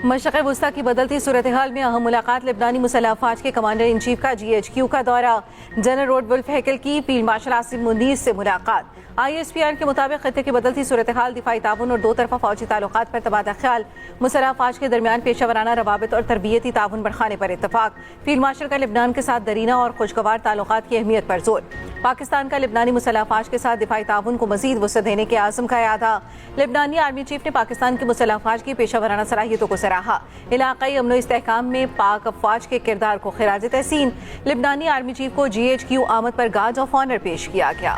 मशरक़ वुस्ता की बदलती सूरत हाल में अहम मुलाकात। लेबनानी मुसल्लह अफ़वाज के कमांडर इन चीफ का GHQ का दौरा। जनरल रोडवुल्फ हैकल की फील्ड मार्शल आसिम मुनीर से मुलाकात। ISPR के मुताबिक खत्ते की बदलती सूरत हाल, दिफाई ताउन और दो तरफा फौजी ताल्लुकात पर तबादला ख्याल। मुसल्लह अफ़वाज के दरमियान पेशा वराना रवाबित और तरबियती ताउन बढ़ाने पर इत्तफाक। फील्ड मार्शल का लेबनान के साथ दरीना और खुशगवार ताल्लुकात की अहमियत पर जोर। पाकिस्तान का लेबनानी मुसल्लह अफ़वाज के साथ दिफाई ताउन को मज़ीद वसअत देने के आज़म का यादा। लेबनानी आर्मी चीफ ने पाकिस्तान की मुसल्लह अफ़वाज की पेशा वराना सलाहियतों को सराहा। इलाक़ाई अमन इस्तेहकाम में पाक अफ़वाज के किरदार को खिराज तहसीन। लेबनानी आर्मी चीफ को GHQ आमद पर गार्ड ऑफ ऑनर पेश किया गया।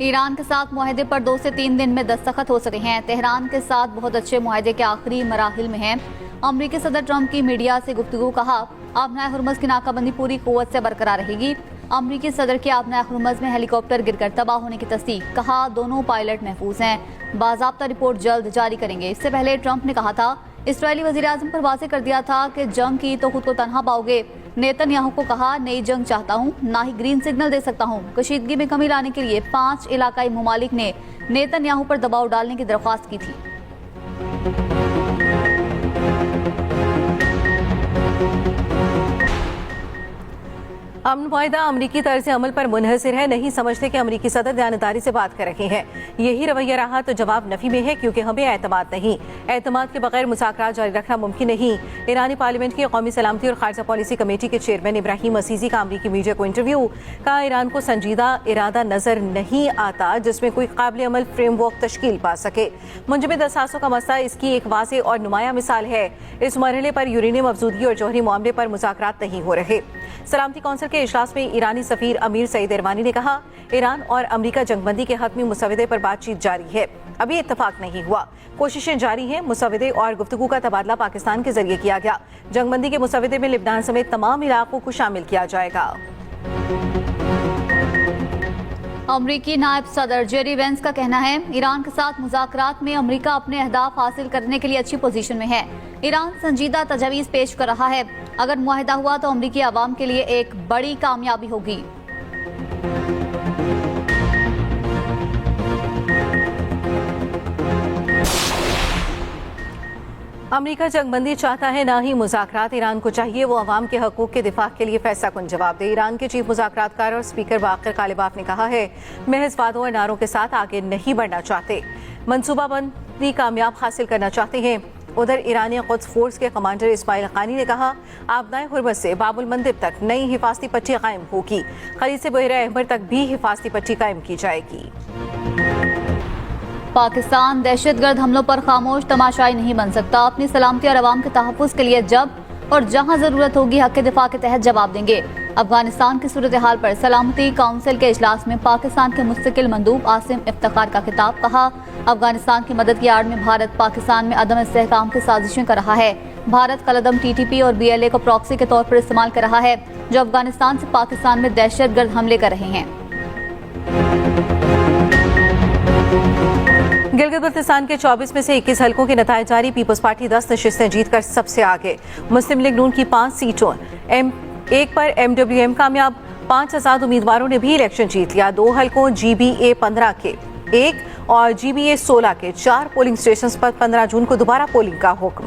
ईरान के साथ मुआहदे पर 2 से 3 दिन में दस्तखत हो सके हैं। तेहरान के साथ बहुत अच्छे मुआहदे के आखिरी मराहिल में हैं। अमरीकी सदर ट्रंप की मीडिया से गुफ्तगू, कहा आबनाए हुर्मुज़ की नाकाबंदी पूरी कुव्वत से बरकरार रहेगी। अमरीकी सदर के आबनाए हुर्मुज़ में हेलीकॉप्टर गिरकर तबाह होने की तस्दीक, कहा दोनों पायलट महफूज हैं। बाज़ाब्ता रिपोर्ट जल्द जारी करेंगे। इससे पहले ट्रंप ने कहा था, इसराइली वज़ीर आज़म पर वाज़ेह कर दिया था कि जंग की तो खुद को तनहा पाओगे। नेतन्याहू को कहा, नई जंग चाहता हूँ, ना ही ग्रीन सिग्नल दे सकता हूँ। कशीदगी में कमी लाने के लिए 5 इलाकाई ममालिक ने नेतन्याहू पर दबाव डालने की दरख्वास्त की थी। अमन मुआहिदा अमरीकी तर्ज अमल पर मुनहसिर है। नहीं समझते कि अमरीकी सदर दयानतदारी से बात कर रहे हैं। यही रवैया रहा तो जवाब नफी में है, क्योंकि हमें एतमाद नहीं। एतमाद के बगैर मुज़ाकरात जारी रखना मुमकिन नहीं। ईरानी पार्लियामेंट की कौमी सलामती और खारजा पॉलिसी कमेटी के चेयरमैन इब्राहिम असीसी का अमरीकी मीडिया को इंटरव्यू। कहा, ईरान को संजीदा इरादा नजर नहीं आता जिसमें कोई काबिल अमल फ्रेमवर्क तश्कील पा सके। मुंजमद असासों का मसला इसकी एक वाज़ेह और नुमाया मिसाल है। इस मरहले पर यूरेनियम अफजूदगी और जौहरी मामले पर मुज़ाकरात नहीं हो रहे। सलामती कौंसिल के इजलास में ईरानी सफीर अमीर सईद इरवानी ने कहा, ईरान और अमरीका जंगबंदी के हतमी मुसवदे पर बातचीत जारी है। अभी इत्तफाक नहीं हुआ, कोशिशें जारी हैं। मुसवदे और गुफ्तगू का तबादला पाकिस्तान के जरिए किया गया। जंगबंदी के मुसवदे में लेबनान समेत तमाम इलाकों को शामिल किया जाएगा। अमरीकी नायब सदर जेरी वेंस का कहना है, ईरान के साथ मुज़ाकरात में अमरीका अपने अहदाफ हासिल करने के लिए अच्छी पोजीशन में है। ईरान संजीदा तजवीज़ पेश कर रहा है। अगर मुआहिदा हुआ तो अमरीकी आवाम के लिए एक बड़ी कामयाबी होगी। अमरीका जंगबंदी चाहता है, ना ही मुज़ाकरात। ईरान को चाहिए वो अवाम के हकूक़ के दिफा के लिए फैसला कुन जवाब दे। ईरान के चीफ मुज़ाकरातकार और स्पीकर बाक़िर कालिबाफ ने कहा है, महज वादों और नारों के साथ आगे नहीं बढ़ना चाहते, मनसूबाबंदी कामयाब हासिल करना चाहते हैं। उधर ईरानी क़ुद्स फोर्स के कमांडर इस्माइल खानी ने कहा, आबनाए हुर्मुज़ से बाबुल मंदिब तक नई हिफाजती पट्टी कायम होगी। खलीज से बहरा अहमर तक भी हिफाजती पट्टी कायम की जाएगी। पाकिस्तान दहशतगर्द हमलों पर खामोश तमाशाई नहीं बन सकता। अपनी सलामती और अवाम के तहफ़्फ़ुज़ के लिए जब और जहां जरूरत होगी हक़ दिफा के तहत जवाब देंगे। अफगानिस्तान की सूरत हाल पर सलामती काउंसिल के इजलास में पाकिस्तान के मुस्तकिल मंदूब आसिम इफ्तिखार का खिताब, कहा अफगानिस्तान की मदद की आड़ में भारत पाकिस्तान में अदम इस्तेहकाम की साजिशें कर रहा है। भारत कलदम TTP और BLA को प्रॉक्सी के तौर पर इस्तेमाल कर रहा है, जो अफगानिस्तान से पाकिस्तान में दहशतगर्द हमले कर रहे हैं। गिलगित बल्तिस्तान के 24 में से 21 हलकों के नतायज जारी। पीपल्स पार्टी 10 नशिस्तें जीतकर सबसे आगे। मुस्लिम लीग नून की 5 सीटों, एक पर MWM कामयाब। 5 आजाद उम्मीदवारों ने भी इलेक्शन जीत लिया। 2 हलकों GBA 15 के 1 और GBA 16 के 4 पोलिंग स्टेशन पर 15 जून को दोबारा पोलिंग का हुक्म।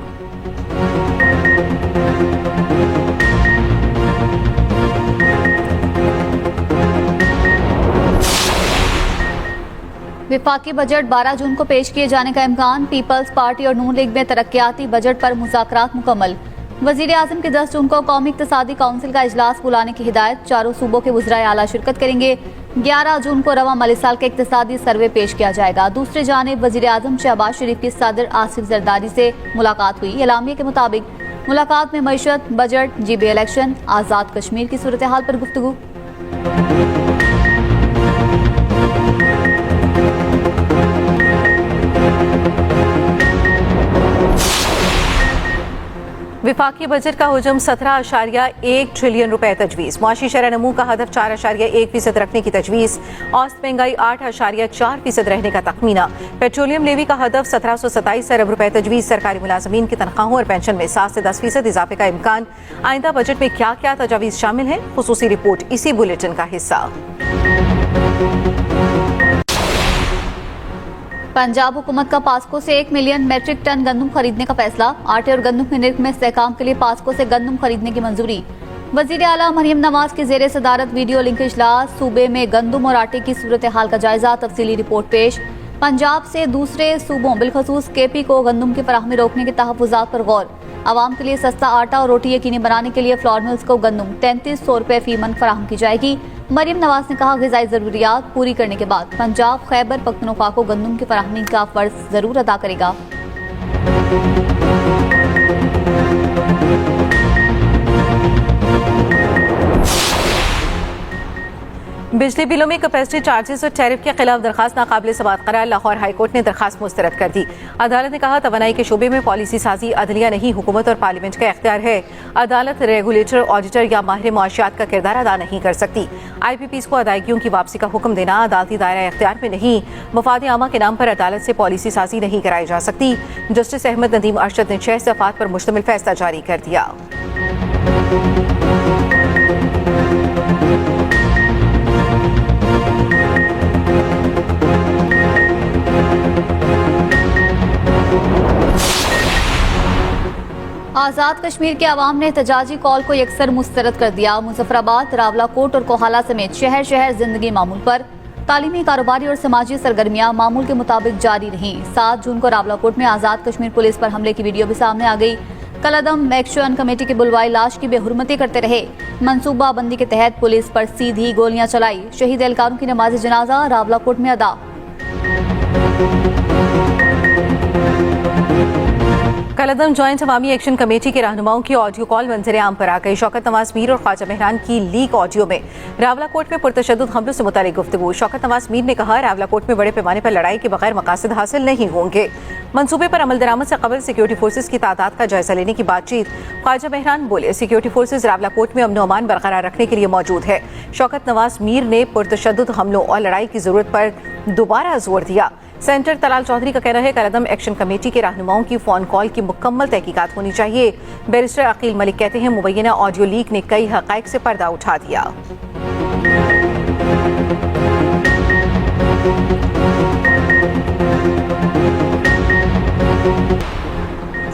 विफाकी बजट 12 जून को पेश किए जाने का इम्कान। पीपल्स पार्टी और नून लीग में तरक्याती बजट पर मुज़ाकरात मुकम्मल। वज़ीर आज़म की 10 जून को कौमी इक़्तिसादी काउंसिल का इजलास बुलाने की हिदायत। चारों सूबों के वज़राए आला शिरकत करेंगे। 11 जून को रवा माली साल का इक़्तिसादी सर्वे पेश किया जाएगा। दूसरी जानिब वज़ीर आज़म शहबाज शरीफ की सदर आसिफ जरदारी से मुलाकात हुई। एलामिया के मुताबिक मुलाकात में मईशत, budget, GB election, Azad Kashmir की सूरत हाल पर गुफ्तगू। विफाकी बजट का हुजम 17.1 ट्रिलियन रुपए तजवीज़। मुआशी शरह नमू का हदफ 4.1% रखने की तजवीज़। औसत महंगाई 8.4% रहने का तखमीना। पेट्रोलियम लेवी का हदफ 1727 अरब रुपए तजवीज़। सरकारी मुलाजमीन की तनख्वाहों और पेंशन में 7 से 10% इजाफे का इम्कान। आइंदा बजट में क्या क्या तजावीज़ शामिल हैं, खुसूसी रिपोर्ट इसी बुलेटिन का हिस्सा। पंजाब हुकूमत का पास्को से 1 मिलियन मैट्रिक टन गंदम खरीदने का फैसला। आटे और गंदम के निर्क में इस्तेहकाम के लिए पास्को से गंदम खरीदने की मंजूरी। वजीर आला मरियम नवाज की जेर सदारत वीडियो लिंक इजलास। सूबे में गंदम और आटे की सूरत हाल का जायजा, तफसीली रिपोर्ट पेश। पंजाब से दूसरे सूबों बिलखसूस केपी को गंदम की फराहमी रोकने के तहफ़्फ़ुज़ात पर गौर। आवाम के लिए सस्ता आटा और रोटी यकीनी बनाने के लिए फ्लोर मिल्स को गंदम 3300 रुपये फी मन फराहम की जाएगी। मरियम नवाज ने कहा, ग़िज़ाई ज़रूरियात पूरी करने के बाद पंजाब खैबर पख्तूनख्वा को गंदम की फराहमी का फ़र्ज ज़रूर अदा करेगा। बिजली बिलों में कैपेसिटी चार्जेस और टैरिफ के खिलाफ दरखास्त नाकाबिल समाअत करार। लाहौर हाईकोर्ट ने दरखास्त मुस्तरद कर दी। अदालत ने कहा, तवानाई के शोबे में पॉलिसी साजी अदलिया नहीं, हुकूमत और पार्लियामेंट का इख्तियार है। अदालत रेगुलेटर, ऑडिटर या माहिर मुआशियात का किरदार अदा नहीं कर सकती। IPPs को अदायगियों की वापसी का हुक्म देना अदालती दायरा इख्तियार में नहीं। मफाद आमा के नाम पर अदालत से पॉलिसी साजी नहीं कराई जा सकती। जस्टिस अहमद नदीम अरशद ने 6 दफात पर मुश्तमिल फैसला जारी कर दिया। आज़ाद कश्मीर के अवाम ने एहतजाजी कॉल को यकसर मुस्तरद कर दिया। मुजफ्फराबाद, रावलाकोट और कोहाला समेत शहर शहर जिंदगी मामूल पर। तालीमी, कारोबारी और समाजी सरगर्मियां मामूल के मुताबिक जारी रहीं। 7 जून को रावलाकोट में आज़ाद कश्मीर पुलिस पर हमले की वीडियो भी सामने आ गई। कलअदम एक्शन कमेटी के बुलवाई लाश की बेहुरमती करते रहे। मनसूबा बंदी के तहत पुलिस पर सीधी गोलियां चलाई। शहीद एहलकारों की नमाज जनाजा रावलाकोट में अदा। कलअदम जॉइंट अवामी एक्शन कमेटी के रहनुमाओं की ऑडियो कॉल मंजर आम पर आ गई। शौकत नवाज मीर और ख्वाजा मेहरान की लीक ऑडियो में रावलाकोट में पुरतशद्दुद हमलों से मुतालिक गुफ्तगू। शौकत नवाज मीर ने कहा, रावलाकोट में बड़े पैमाने पर लड़ाई के बगैर मकासद हासिल नहीं होंगे। मंसूबे पर अमल दरामद से कबल सिक्योरिटी फोर्सेज की तादाद का जायजा लेने की बातचीत। ख्वाजा मेहरान बोले, सिक्योरिटी फोर्सेज रावलाकोट में अमन व अमान बरकरार रखने के लिए मौजूद है। शौकत नवाज मीर ने पुरतशद्दुद हमलों और लड़ाई की जरूरत पर दोबारा जोर दिया। सेंटर तलाल चौधरी का कहना है, कलअदम एक्शन कमेटी के रहनुमाओं की फोन कॉल की मुकम्मल तहकीकात होनी चाहिए। बैरिस्टर अकील मलिक कहते हैं, मुबैना ऑडियो लीक ने कई हक़ाइक़ से पर्दा उठा दिया।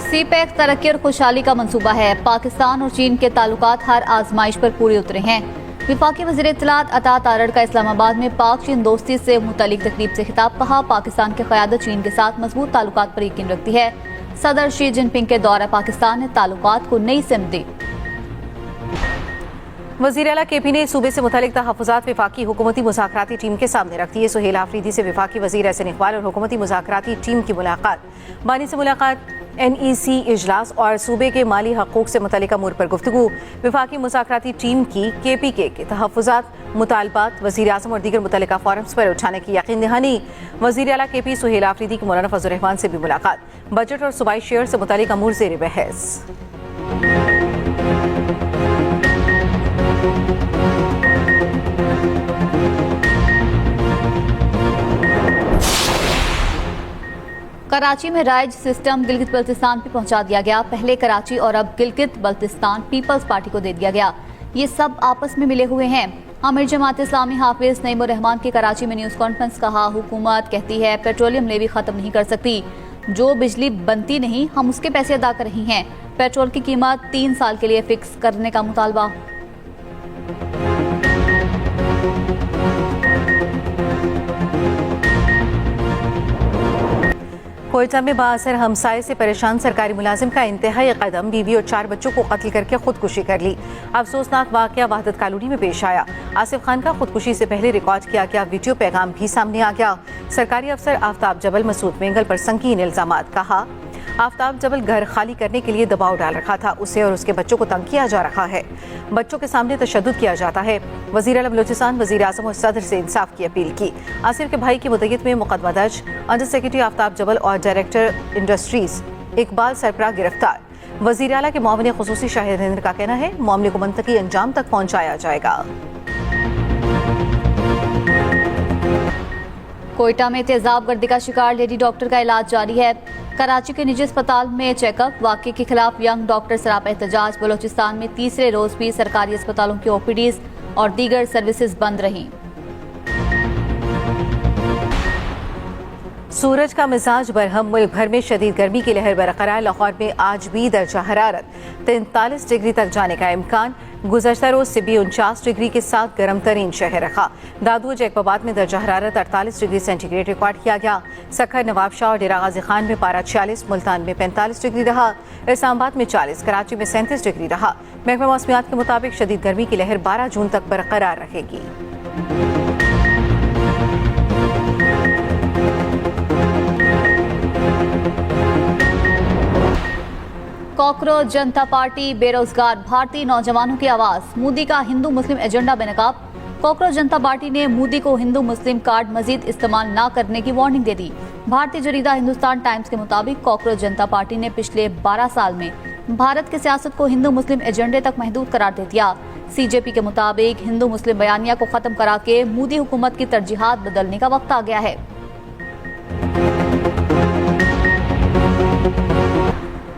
CPEC तरक्की और खुशहाली का मंसूबा है। पाकिस्तान और चीन के ताल्लुकात हर आजमाइश पर पूरे उतरे हैं। विफाकी वज़ीर इत्तलात अता तारड़ का इस्लामाबाद में पाक चीन दोस्ती से मुतल्लिक तकरीब से खिताब। कहा, पाकिस्तान की क़यादत चीन के साथ मजबूत ताल्लुकात पर यकीन रखती है। सदर शी जिनपिंग के दौरा पाकिस्तान ने ताल्लुकात को नई सिमत दी। वज़ीर आला KP ने सूबे से मुतालिक तहफ़्फ़ुज़ात विफाकी हुकूमती मुज़ाकराती टीम के सामने रख दिए। सुहेल आफरीदी से विफाकी वज़ीर एहसन इक़बाल और हुकूमती मुज़ाकराती टीम की मुलाकात। बानी से मुलाकात, NEC इजलास और सूबे के माली हकूक़ से मुतल्लिक़ अमूर पर गुफ्तगू। विफाकी मुज़ाकराती टीम की KPK के तहफ़्फ़ुज़ात, मुतालबात वज़ीर आज़म और दीगर मुतल्लिक़ा फ़ोरम्स पर उठाने की यकीन दहानी। वज़ीर आला KP सुहेल आफरीदी की मौलाना फज़लुर रहमान से भी मुलाकात। बजट और सूबाई शेयर से मुतल्लिक़ अमूर ज़ेर बहस। कराची में राइज सिस्टम गिलगित बल्तिस्तान भी पहुंचा दिया गया। पहले कराची और अब गिलगित बल्तिस्तान पीपल्स पार्टी को दे दिया गया। ये सब आपस में मिले हुए हैं। आमिर जमात इस्लामी हाफिज नईम उर रहमान की कराची में न्यूज़ कॉन्फ्रेंस। कहा, हुकूमत कहती है पेट्रोलियम लेवी खत्म नहीं कर सकती। जो बिजली बनती नहीं, हम उसके पैसे अदा कर रही हैं। पेट्रोल की कीमत 3 साल के लिए फिक्स करने का मुतालबा। कोयटा में बाअसर हमसाये से परेशान सरकारी मुलाजिम का इंतहाई कदम। बीवी और 4 बच्चों को कत्ल करके खुदकुशी कर ली। अफसोसनाक वाकया वहदत कॉलोनी में पेश आया। आसिफ खान का खुदकुशी से पहले रिकॉर्ड किया गया वीडियो पैगाम भी सामने आ गया। सरकारी अफसर आफ्ताब जबल मसूद मेंगल पर संगीन इल्जामात। कहा, आफ्ताब जबल घर खाली करने के लिए दबाव डाल रखा था। उसे और उसके बच्चों को तंग किया जा रहा है। बच्चों के सामने तशद्दुद किया जाता है। वज़ीर आला बलूचिस्तान वज़ीर आज़म और सदर से इंसाफ की अपील की। आसिफ के भाई की मुद्दत में मुकदमा दर्ज। अंडर सेक्रेटरी आफ्ताब जबल और डायरेक्टर इंडस्ट्रीज इकबाल सरपरा गिरफ्तार। वज़ीर आला के मुआविन खुसूसी शाहिद हिंद का कहना है, मामले को मंतकी अंजाम तक पहुँचाया जाएगा। कोयटा में तेजाब गर्दी का शिकार लेडी डॉक्टर का इलाज जारी है। कराची के निजी अस्पताल में चेकअप। वाक़े के खिलाफ यंग डॉक्टर सरापा एहतजाज। बलोचिस्तान में तीसरे रोज भी सरकारी अस्पतालों की OPDs और दीगर सर्विसेज बंद रहीं। सूरज का मिजाज बरहम, मुल्क भर में शदीद गर्मी की लहर बरकरार। लाहौर में आज भी दर्जा हरारत 43 डिग्री तक जाने का इम्कान। गुज़श्ता रोज सिबी 49 डिग्री के साथ गर्म तरीन शहर रहा। दादू जैकबाबाद में दर्जा हरारत 48 डिग्री सेंटीग्रेड रिकॉर्ड किया गया। सखर, नवाबशाह और डेरा गाजी खान में पारा 46, मुल्तान में 45 डिग्री रहा। इस्लामाबाद में 40, कराची में 37 डिग्री रहा। महकमा मौसमियात के मुताबिक शदीद गर्मी की लहर 12 जून तक बरकरार रहेगी। कॉकरोच जनता पार्टी बेरोजगार भारतीय नौजवानों की आवाज, मोदी का हिंदू मुस्लिम एजेंडा बेनकाब। कॉकरोच जनता पार्टी ने मोदी को हिंदू मुस्लिम कार्ड मजीद इस्तेमाल न करने की वार्निंग दे दी। भारतीय जरीदा हिंदुस्तान टाइम्स के मुताबिक कॉकरोच जनता पार्टी ने पिछले 12 साल में भारत की सियासत को हिंदू मुस्लिम एजेंडे तक महदूद करार दे दिया। सीजेपी के मुताबिक हिंदू मुस्लिम बयानिया को खत्म करा के मोदी हुकूमत की तरजीहात बदलने का वक्त आ गया है।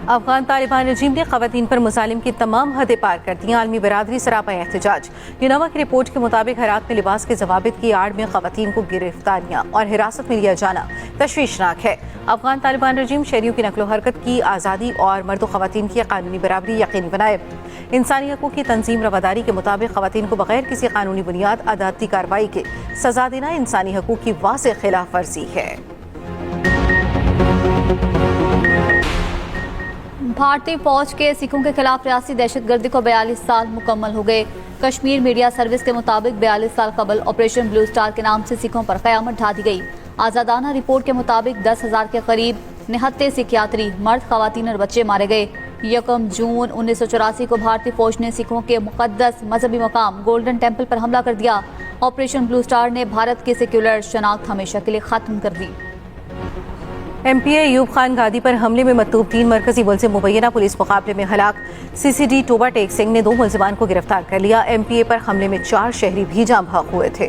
अफगान तालिबान रजीम ने खवातीन पर मुजालिम की तमाम हदें पार कर दी। आलमी बरादरी सरापा एहतजाज। यूनामा की रिपोर्ट के मुताबिक हेरात में लिबास के जवाबित की आड़ में खवातीन को गिरफ्तारियां और हिरासत में लिया जाना तशवीशनाक है। अफगान तालिबान रजीम शहरियों की नकलो हरकत की आज़ादी और मर्द खवातीन की कानूनी बराबरी यकीनी बनाए। इंसानी हकूक़ की तंजीम रवादारी के मुताबिक खवातीन को बगैर किसी कानूनी बुनियाद अदालती कार्रवाई के सजा देना इंसानी हकूक़ की वाज़ेह खिलाफ वर्जी है। भारतीय फौज के सिखों के खिलाफ रियासी दहशतगर्दी को 42 साल मुकम्मल हो गए। कश्मीर मीडिया सर्विस के मुताबिक 42 साल कबल ऑपरेशन ब्लू स्टार के नाम से सिखों पर कयामत ढा दी गई। आज़ादाना रिपोर्ट के मुताबिक 10,000 के करीब निहत्ते सिख यात्री, मर्द, खवातीन और बच्चे मारे गए। 1 जून 1984 को भारतीय फौज ने सिखों के मुकद्दस मजहबी मकाम गोल्डन टेम्पल पर हमला कर दिया। ऑपरेशन ब्लू स्टार ने भारत की सेक्युलर शनाख्त हमेशा के लिए खत्म कर दी। MPA अयूब खान गादी पर हमले में मतूब 3 मरकजी मुलजिम मुबैना पुलिस मुकाबले में हलाक। CCD टोबा टेक सिंह ने 2 मुलजिमान को गिरफ्तार कर लिया। MPA पर हमले में 4 शहरी भी जाँ भाग हुए थे।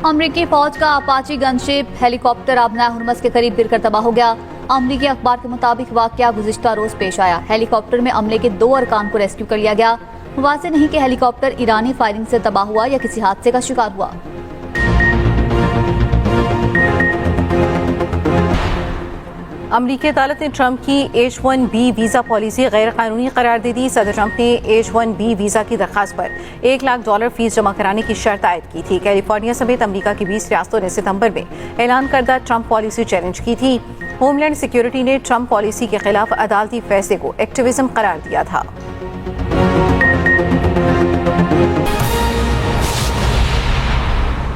अमरीकी फौज का अपाची गनशिप हेलीकॉप्टर आबना हुर्मस के करीब गिरकर तबाह हो गया। अमरीकी अखबार के मुताबिक वाकया गुज़िश्ता रोज पेश आया। हेलीकॉप्टर में अमले के 2 अरकान को रेस्क्यू कर लिया गया। वाज़ेह नहीं कि हेलीकॉप्टर ईरानी फायरिंग से तबाह हुआ या किसी हादसे का शिकार हुआ। अमरीकी अदालत ने ट्रंप की H-1B वीज़ा पॉलिसी गैर कानूनी करार दे दी। सदर ट्रंप ने H-1B वीज़ा की दरखास्त पर $1 लाख फीस जमा कराने की शर्त आयद की थी। कैलिफोर्निया समेत अमरीका की 20 रियासतों ने सितंबर में ऐलान करदा ट्रंप पॉलिसी चैलेंज की थी। होमलैंड सिक्योरिटी ने ट्रंप पॉलिसी के खिलाफ अदालती फैसले को एक्टिविज्म करार दिया था।